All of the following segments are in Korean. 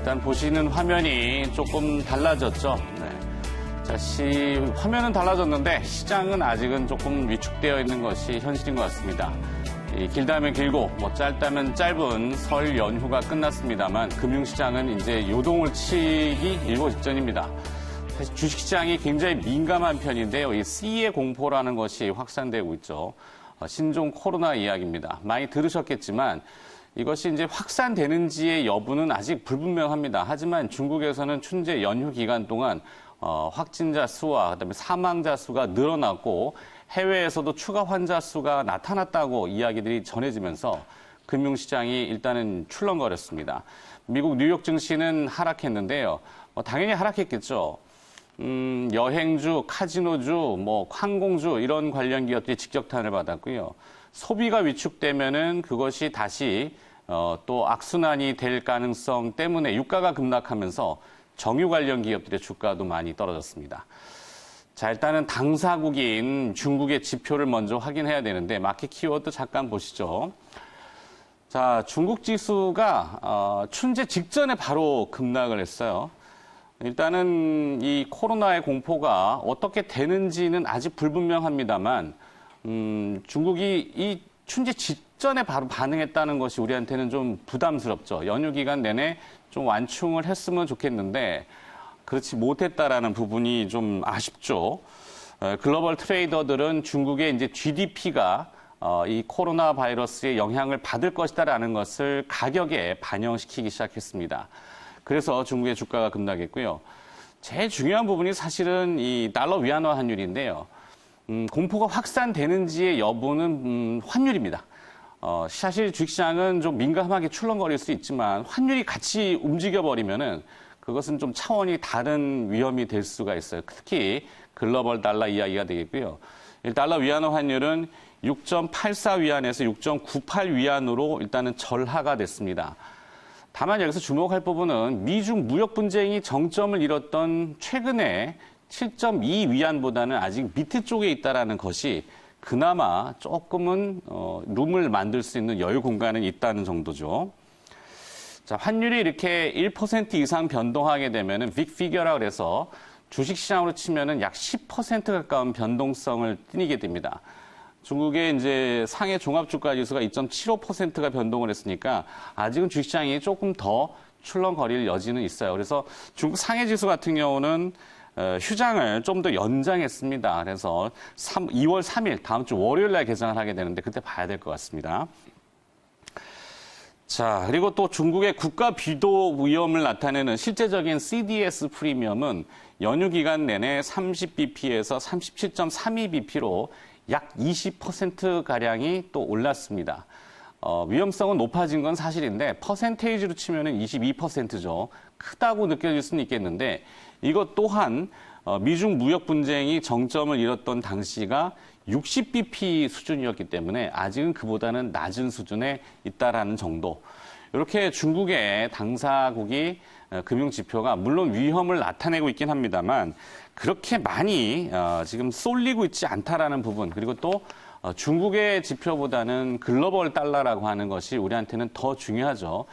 일단 보시는 화면이 조금 달라졌죠. 네. 자, 화면은 달라졌는데 시장은 아직은 조금 위축되어 있는 것이 현실인 것 같습니다. 길다면 길고 짧다면 짧은 설 연휴가 끝났습니다만 금융시장은 이제 요동을 치기 일보 직전입니다. 사실 주식시장이 굉장히 민감한 편인데요. 이 C의 공포라는 것이 확산되고 있죠. 신종 코로나 이야기입니다. 많이 들으셨겠지만 이것이 이제 확산되는지의 여부는 아직 불분명합니다. 하지만 중국에서는 춘제 연휴 기간 동안 확진자 수와 그다음에 사망자 수가 늘어났고 해외에서도 추가 환자 수가 나타났다고 이야기들이 전해지면서 금융시장이 일단은 출렁거렸습니다. 미국 뉴욕 증시는 하락했는데요. 당연히 하락했겠죠. 여행주, 카지노주, 항공주 이런 관련 기업들이 직격탄을 받았고요. 소비가 위축되면은 그것이 다시 또 악순환이 될 가능성 때문에 유가가 급락하면서 정유 관련 기업들의 주가도 많이 떨어졌습니다. 자, 일단은 당사국인 중국의 지표를 먼저 확인해야 되는데 마켓 키워드 잠깐 보시죠. 자, 중국 지수가 춘제 직전에 바로 급락을 했어요. 일단은 이 코로나의 공포가 어떻게 되는지는 아직 불분명합니다만 중국이 이 춘제 직전에 바로 반응했다는 것이 우리한테는 좀 부담스럽죠. 연휴 기간 내내 좀 완충을 했으면 좋겠는데 그렇지 못했다라는 부분이 좀 아쉽죠. 글로벌 트레이더들은 중국의 이제 GDP가 이 코로나 바이러스의 영향을 받을 것이다라는 것을 가격에 반영시키기 시작했습니다. 그래서 중국의 주가가 급락했고요. 제일 중요한 부분이 사실은 이 달러 위안화 환율인데요. 공포가 확산되는지의 여부는 환율입니다. 사실 주식시장은 좀 민감하게 출렁거릴 수 있지만 환율이 같이 움직여버리면은 그것은 좀 차원이 다른 위험이 될 수가 있어요. 특히 글로벌 달러 이야기가 되겠고요. 달러 위안화 환율은 6.84 위안에서 6.98 위안으로 일단은 절하가 됐습니다. 다만 여기서 주목할 부분은 미중 무역 분쟁이 정점을 이뤘던 최근에 7.2 위안보다는 아직 밑에 쪽에 있다는 것이 그나마 조금은 룸을 만들 수 있는 여유 공간은 있다는 정도죠. 자, 환율이 이렇게 1% 이상 변동하게 되면은 빅 피겨라 그래서 주식시장으로 치면은 약 10% 가까운 변동성을 띠게 됩니다. 중국의 이제 상해 종합주가지수가 2.75%가 변동을 했으니까 아직은 주식시장이 조금 더 출렁거릴 여지는 있어요. 그래서 중국 상해지수 같은 경우는 휴장을 좀 더 연장했습니다. 그래서 2월 3일 다음 주 월요일 날 개장을 하게 되는데 그때 봐야 될 것 같습니다. 자, 그리고 또 중국의 국가 비도 위험을 나타내는 실제적인 CDS 프리미엄은 연휴 기간 내내 30bp에서 37.32bp로 약 20%가량이 또 올랐습니다. 위험성은 높아진 건 사실인데 퍼센테이지로 치면은 22%죠. 크다고 느껴질 수는 있겠는데 이것 또한 미중 무역 분쟁이 정점을 이뤘던 당시가 60bp 수준이었기 때문에 아직은 그보다는 낮은 수준에 있다라는 정도. 이렇게 중국의 당사국이 금융 지표가 물론 위험을 나타내고 있긴 합니다만 그렇게 많이 지금 쏠리고 있지 않다라는 부분 그리고 또 중국의 지표보다는 글로벌 달러라고 하는 것이 우리한테는 더 중요하죠.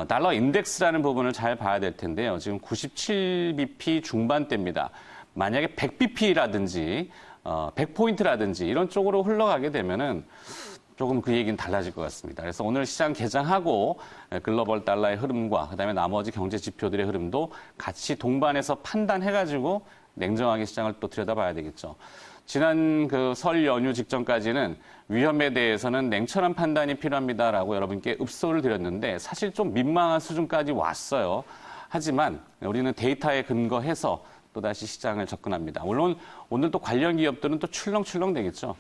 달러 인덱스라는 부분을 잘 봐야 될 텐데요. 지금 97bp 중반대입니다. 만약에 100bp라든지 100포인트라든지 이런 쪽으로 흘러가게 되면은 조금 그 얘기는 달라질 것 같습니다. 그래서 오늘 시장 개장하고 글로벌 달러의 흐름과 그다음에 나머지 경제 지표들의 흐름도 같이 동반해서 판단해가지고 냉정하게 시장을 또 들여다봐야 되겠죠. 지난 그 설 연휴 직전까지는 위험에 대해서는 냉철한 판단이 필요합니다라고 여러분께 읍소를 드렸는데 사실 좀 민망한 수준까지 왔어요. 하지만 우리는 데이터에 근거해서 또다시 시장을 접근합니다. 물론 오늘 또 관련 기업들은 또 출렁출렁 되겠죠.